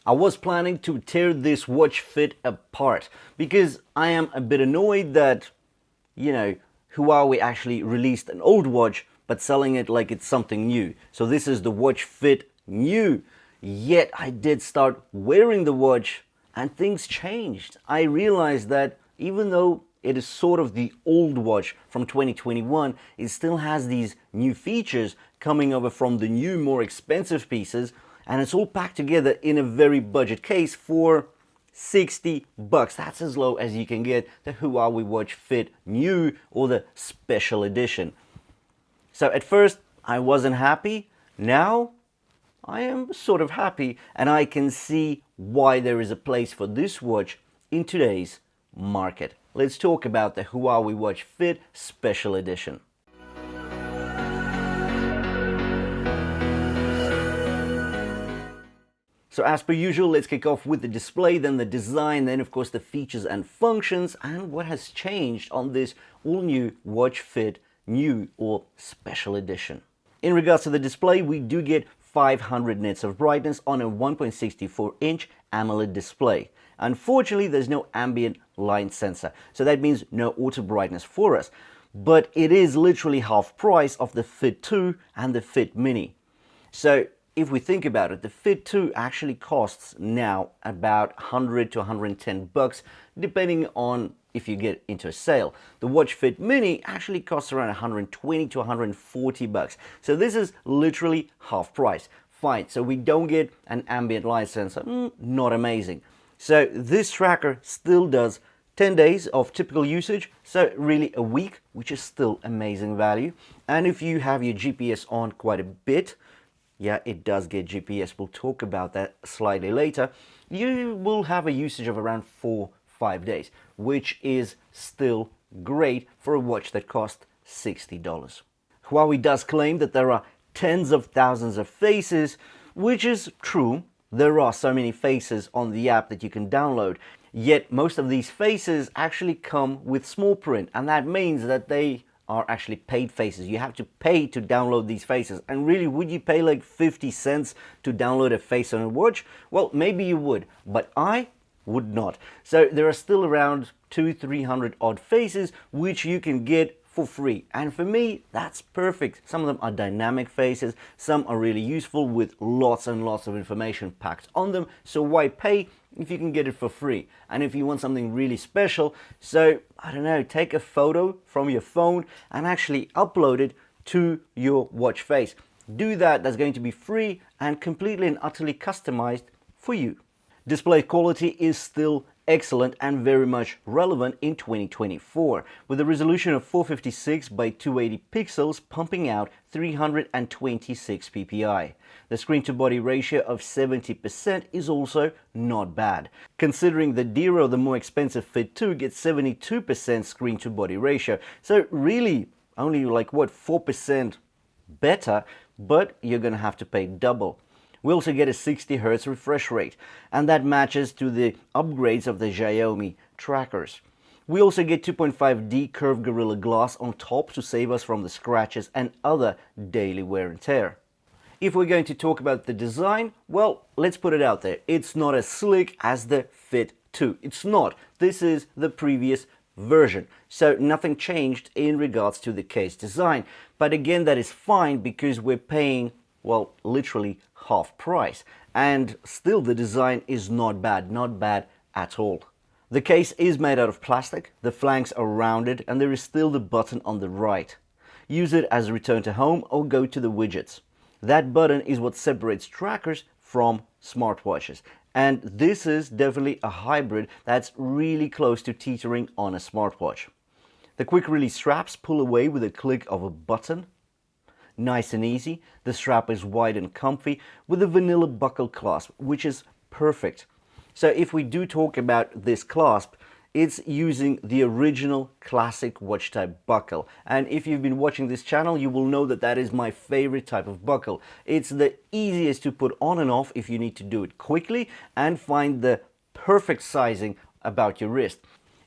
I was planning to tear this watch fit apart because I am a bit annoyed that, Huawei actually released an old watch but selling it like it's something new. So this is the watch fit new. Yet I did start wearing the watch and things changed. I realized that even though it is sort of the old watch from 2021, it still has these new features coming over from the new, more expensive pieces, and it's all packed together in a very budget case for 60 bucks. That's as low as you can get the Huawei Watch Fit New or the Special Edition. So at first I wasn't happy. Now I am sort of happy, and I can see why there is a place for this watch in today's market. Let's talk about the Huawei Watch Fit Special Edition. So as per usual, let's kick off with the display, then the design, then of course the features and functions, and what has changed on this all-new Watch Fit New or Special Edition. In regards to the display, we do get 500 nits of brightness on a 1.64-inch AMOLED display. Unfortunately, there's no ambient light sensor, so that means no auto brightness for us. But it is literally half price of the Fit 2 and the Fit Mini. So if we think about it, the Fit 2 actually costs now about 100 to 110 bucks, depending on if you get into a sale. The Watch Fit Mini actually costs around 120 to 140 bucks. So this is literally half price. Fine, so we don't get an ambient light sensor. Not amazing. So this tracker still does 10 days of typical usage, so really a week, which is still amazing value. And if you have your GPS on quite a bit, yeah, it does get GPS, we'll talk about that slightly later, you will have a usage of around 4-5 days, which is still great for a watch that costs $60. Huawei does claim that there are tens of thousands of faces, which is true. There are so many faces on the app that you can download, yet most of these faces actually come with small print, and that means that they are actually paid faces. You have to pay to download these faces. And really, would you pay like 50 cents to download a face on a watch? Well, maybe you would, but I would not. So there are still around 200-300 odd faces which you can get for free, and for me that's perfect. Some of them are dynamic faces, some are really useful with lots and lots of information packed on them, so why pay if you can get it for free? And if you want something really special, so I don't know, take a photo from your phone and actually upload it to your watch face. Do that, that's going to be free and completely and utterly customized for you. Display quality is still excellent and very much relevant in 2024, with a resolution of 456 by 280 pixels pumping out 326 ppi. The screen-to-body ratio of 70% is also not bad, considering the Dero, the more expensive Fit 2, gets 72% screen-to-body ratio, so really only like what, 4% better, but you're gonna have to pay double. We also get a 60 Hz refresh rate, and that matches to the upgrades of the Xiaomi trackers. We also get 2.5D curved Gorilla Glass on top to save us from the scratches and other daily wear and tear. If we're going to talk about the design, well, let's put it out there. It's not as slick as the Fit 2. It's not. This is the previous version. So nothing changed in regards to the case design. But again, that is fine because we're paying, well, literally half price, and still the design is not bad at all. The case is made out of plastic, the flanks are rounded, and there is still the button on the right. Use it as a return to home or go to the widgets. That button is what separates trackers from smartwatches, and this is definitely a hybrid that's really close to teetering on a smartwatch. The quick release straps pull away with a click of a button. Nice and easy. The strap is wide and comfy with a vanilla buckle clasp, which is perfect. So if we do talk about this clasp, it's using the original classic watch type buckle. And if you've been watching this channel, you will know that that is my favorite type of buckle. It's the easiest to put on and off if you need to do it quickly and find the perfect sizing about your wrist.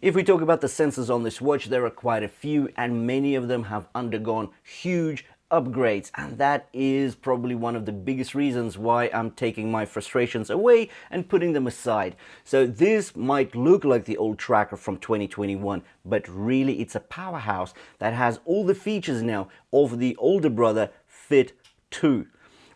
If we talk about the sensors on this watch, there are quite a few, and many of them have undergone huge upgrades, and that is probably one of the biggest reasons why I'm taking my frustrations away and putting them aside. So this might look like the old tracker from 2021, but really it's a powerhouse that has all the features now of the older brother Fit 2.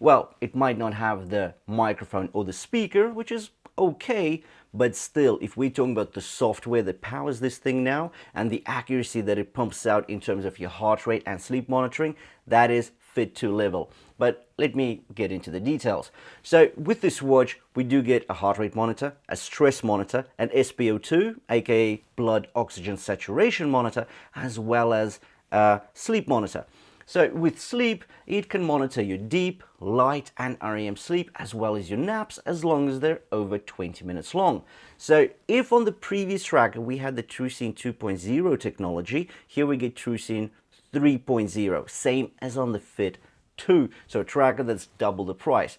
Well, it might not have the microphone or the speaker, which is okay, but still, if we're talking about the software that powers this thing now and the accuracy that it pumps out in terms of your heart rate and sleep monitoring, that is Fit 2 level. But let me get into the details. So with this watch, we do get a heart rate monitor, a stress monitor, an SpO2, aka blood oxygen saturation monitor, as well as a sleep monitor. So with sleep, it can monitor your deep, light and REM sleep as well as your naps, as long as they're over 20 minutes long. So if on the previous tracker we had the TrueScene 2.0 technology, here we get TrueScene 3.0, same as on the Fit 2, so a tracker that's double the price.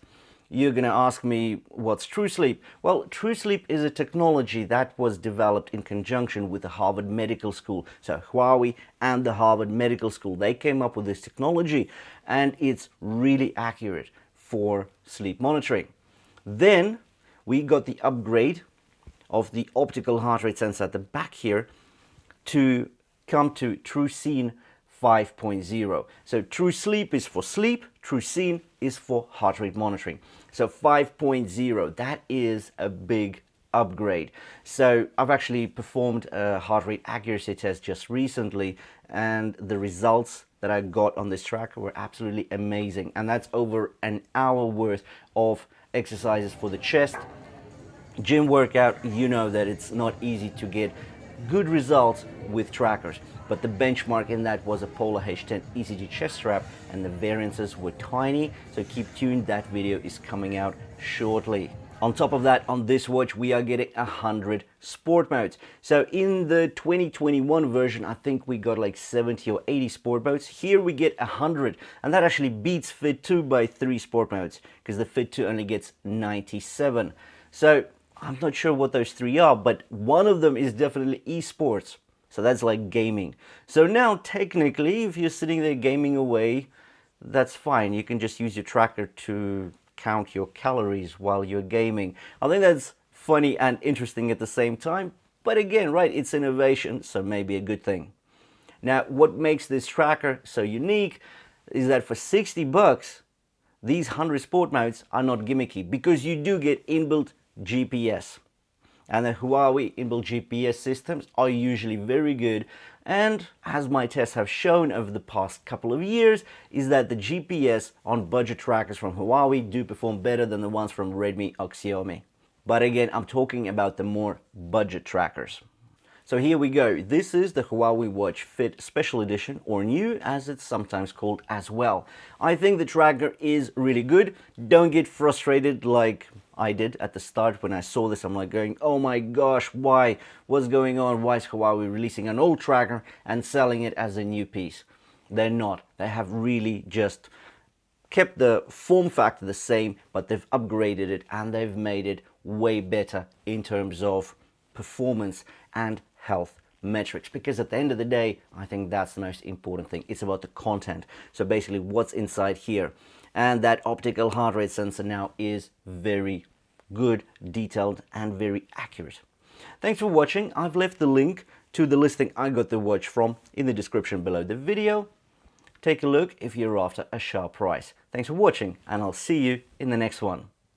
You're going to ask me, what's TrueSleep? Well, TrueSleep is a technology that was developed in conjunction with the Harvard Medical School. So HUAWEI and the Harvard Medical School, they came up with this technology, and it's really accurate for sleep monitoring. Then we got the upgrade of the optical heart rate sensor at the back here to come to TrueScene 5.0. So TrueSleep is for sleep, TrueScene is for heart rate monitoring. So 5.0, that is a big upgrade. So I've actually performed a heart rate accuracy test just recently, and the results that I got on this tracker were absolutely amazing. And that's over an hour worth of exercises for the chest. Gym workout, you know that it's not easy to get good results with trackers, but the benchmark in that was a Polar H10 ECG chest strap, and the variances were tiny, so keep tuned, that video is coming out shortly. On top of that, on this watch we are getting 100 sport modes. So in the 2021 version, I think we got like 70 or 80 sport modes. Here we get 100, and that actually beats Fit 2 by 3 sport modes, because the Fit 2 only gets 97. So I'm not sure what those 3 are, but one of them is definitely esports. So that's like gaming. So now technically, if you're sitting there gaming away, that's fine. You can just use your tracker to count your calories while you're gaming. I think that's funny and interesting at the same time. But again, right, it's innovation, so maybe a good thing. Now, what makes this tracker so unique is that for 60 bucks, these 100 sport modes are not gimmicky, because you do get inbuilt GPS. And the HUAWEI inbuilt GPS systems are usually very good, and as my tests have shown over the past couple of years, is that the GPS on budget trackers from HUAWEI do perform better than the ones from Redmi or Xiaomi. But again, I'm talking about the more budget trackers. So here we go. This is the HUAWEI Watch Fit Special Edition, or New as it's sometimes called as well. I think the tracker is really good. Don't get frustrated like I did at the start when I saw this. I'm like going, oh my gosh, why? What's going on? Why is HUAWEI releasing an old tracker and selling it as a new piece? They're not. They have really just kept the form factor the same, but they've upgraded it and they've made it way better in terms of performance and health metrics, because at the end of the day, I think that's the most important thing. It's about the content. So basically what's inside here. And that optical heart rate sensor now is very good, detailed and very accurate. Thanks for watching. I've left the link to the listing I got the watch from in the description below the video. Take a look if you're after a sharp price. Thanks for watching, and I'll see you in the next one.